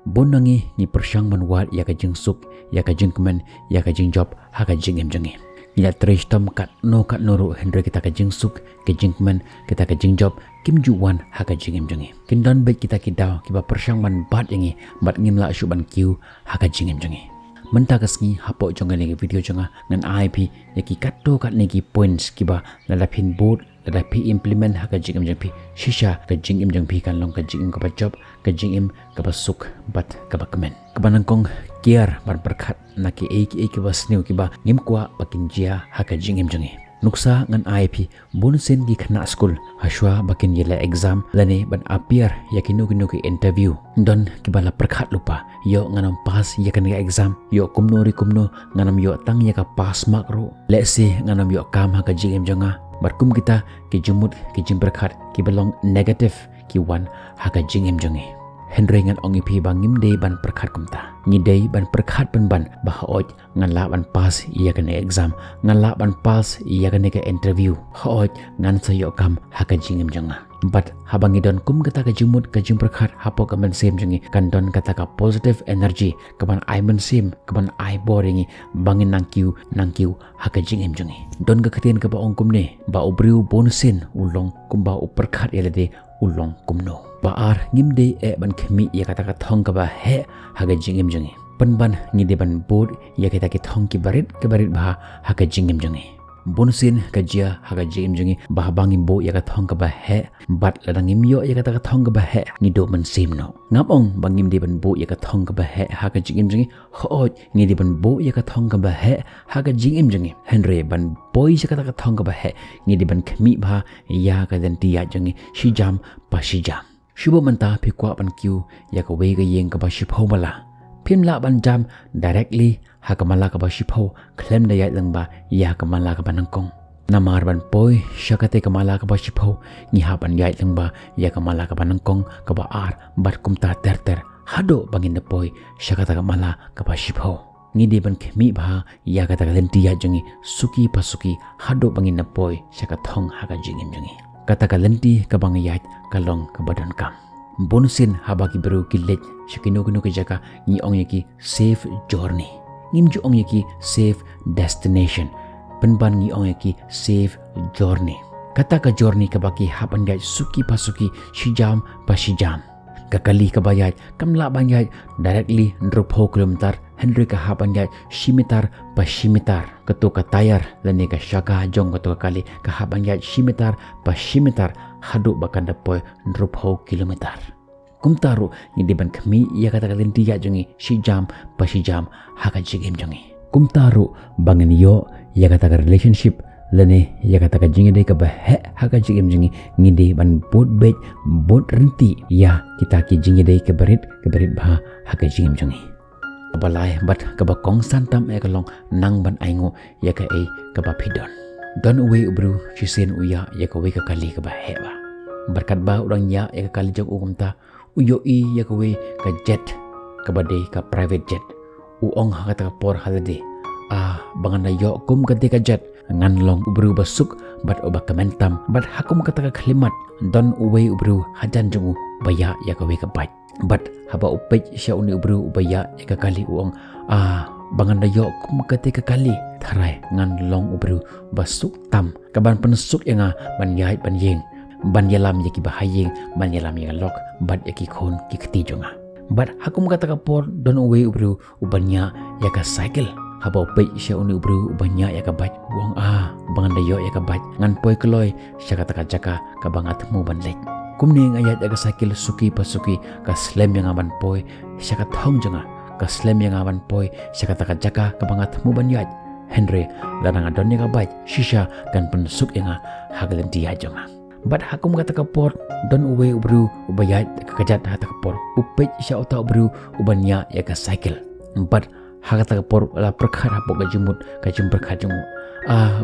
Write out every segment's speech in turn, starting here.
Bonangi ni persyang manwat ya ka jeng suk ya ka jeng kemen ya ka jeng job ha ka jeng em jengi. Ila trishtam kat no ru Henry kita ka jeng suk ka jeng kemen kita ka jeng job kim juwan ha ka jeng em jengi. Kindan bet kita kidau kiba persyang man bat yangi bat ngim la syuban kiu ha ka jeng em jengi. Menta kasngi hapo jonga lagi video jonga ngan IP yaki katto kat negi points kiba lalapin board ladapi implement ha ka jing em jang pi shisha ka jing em jang pi kan long ka jing em ka job ka jing em ka suk bat ka kemen kebanang kong kiar ban berkat naki ki wasniu kiba ngim kwa bakin jia ha ka jing em jangi nuksa ngan IP bonsen gi khana school haswa bakin yela exam lane ban appear yakinu ki interview don kibala perkhat lupa yo nganam pas yakan ga exam yo kumno nganam yo tang ya ka pass mark ro let's say nganam yo kam ha ka jing em janga barkum kita ki jumut ki jim perkhat ki belong negative ki wan ha ka jing em jangi Henry ngan ongi pi bangim day ban perkhat kumta ni day ban perkhat ban bahaoj ngan la ban pas iya kan exam ngan la ban pas iya kan ke interview haoj ngan sayo kam ha ka jingem janga but habangi don kum kata ka jumut ka jing perkhat hapo ka men sem jangi kan don kata ka positive energy kaban ai men sim kaban ai boringi bangin nangkiu ha ka jingem jangi don ka khatin ka ba ongkum ne ba obriu bonusin ulong kum ba uperkhat yelade ulong kumno baar ngimde ban khmi ya kata ka thong ka ba he haga jingem jangi panban ngide ban bod ya kata ki thong ki barit bha haga jingem jangi bonusin ka jia haga jingem jangi bah bangim bo ya ka thong ka ba he bat ladangim yo ya kata ka thong ka ba he ngido man sim no ngapong bangim de ban bo ya ka thong ka ba he haga jingem jangi ho ngide ban bo ya ka thong ka ba he haga jingem jangi Henry ban boy ya kata ka thong ka ba he ngide ban khmi bha ya ka den ti ya jangi shijam pa shijam Shubo manta pi kwa ban kiu ya ka wei ga yeng ka ba shipho mala phim la ban jam directly ha ka mala ka ba shipho claim da ya lang ba ya ka mala ka ban kong namar ban poi shakate ka mala ka ba shipho ni ha ban ya lang ba ya ka mala ka ban kong ka ba ar bat kum ta ter hado bangin da poi shakata ka mala ka ba shipho ni de ban khmi ba ya ka ta lenti ya jangi suki pasuki hado bangin na poi shaka thong ha ka jingem jangi kata ka lenti ka bangayat kalong ka badan kam bonusin habaki beru kilet shikino ke jaka ni ong yaki safe journey nim ju ong yaki safe destination penban ni ong yaki safe journey kata ka journey ka baki hapan gaj suki pasuki shijam pa shijam kakali ka bayat kamla banyat directly ndrupo kilometer Henry ka hapan gaj shimitar pa shimitar ketu ka tayar lani ka shaka jong ketu kali ka hapan gaj shimitar pa shimitar hadu bakan dapoy ndrupo kilometer kumtaru ni diban kami ya kata kalin tiya jongi shijam pa shijam haka jigim jongi kumtaru bangin yo ya kata ka relationship lani ya kata ka jingi de ka bahe haka jigim jongi ngide ban bot renti ya kita ki jingi de ka berit bah haka jigim jongi balai bat kaba kong santam e kalong nang ban aingo ya ka e kaba pidon don uwe ubru chisen uya ya ka we ka kali ka ba heba berkat ba urang ya ka kali jog umta uyo i ya ka we ka jet ka bade ka private jet uong ha ka por halade bangan na yo kum ka ka jet ngan long ubru basuk bat oba kementam bat hakum ka ka khlimat don uwe ubru hajan jongu baya ya ka we ka bat but haba upej sya uni ubru ubaya ya kali uong bangan dayo kum ketika kali tharai ngan long ubru basuk tam kaban pensuk yang ban yait ban yeng ban yalam yaki bahayeng ban yalam yang lok bat yaki khon ki khti jonga but hakum kata kapor don uwe ubru ubanya ya ka cycle haba upej sya uni ubru ubanya ya ka bat uong bangan dayo ya ka bat ngan poi kloy sya kata jaka ka bangat mu ban lek kumning ayat aga sakil suki pasuki ka slem yang aban poi syaka thong janga ka slem yang aban poi syaka taka jaka ka bangat muban yat Henry lanang adon yang abaj shisha kan pensuk yang hagalen dia janga bat hakum kata kapor don uwe ubru ubayat ka kajat hata kapor upej sya uta ubru ubanya ya ka sakil bat hakata kapor la perkhat hapo ka jumut ka jum perkhat jungu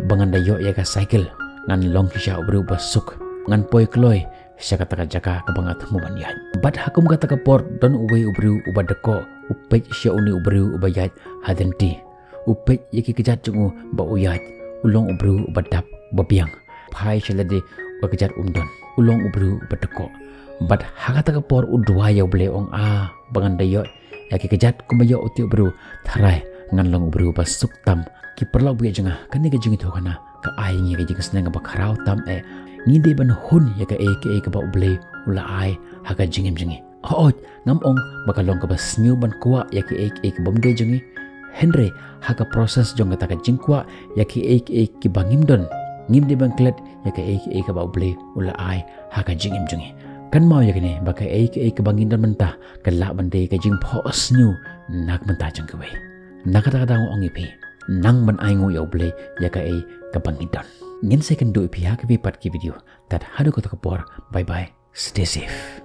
bangan dayo ya ka sakil ngan long sya ubru basuk ngan poi kloy sya kata jaka kabangat muban yat bat hakum kata kapor don uwe ubru ubadeko upej sya uni ubru ubayat hadenti upej yaki kejat jungu ba uyat ulong ubru ubadap babiang phai shalade wakejat umdon ulong ubru ubadeko bat hakata kapor udwa ya ble ong bangan dayot ya ki kejat kumayo uti bro tharai ngan long bro pas suk tam ki perlau bu jengah kan ni jing itu kana ka ai ngi ka jing senang ba kharau tam ngi de ban hun ya ka ka ba ble ula ai ha ka jingem jingi oj ngam ong bakalong ka bas new ban kwa ya ki bom de jingi Henry ha ka proses jong ka jingkwa ya ki ki bangim don ngim de bang klet ya ka ka ba ble ula ai ha ka jingem jingi kan mau ya kini baka ka bangin don mentah kelak bande ka jing phos new nak mentah jang kwe nak kata ong ipi nang ban ai ngu ya ble ya ka bangin don ngin second do ipi ha ka bi pat ki video tat hadu ko to bye bye stay safe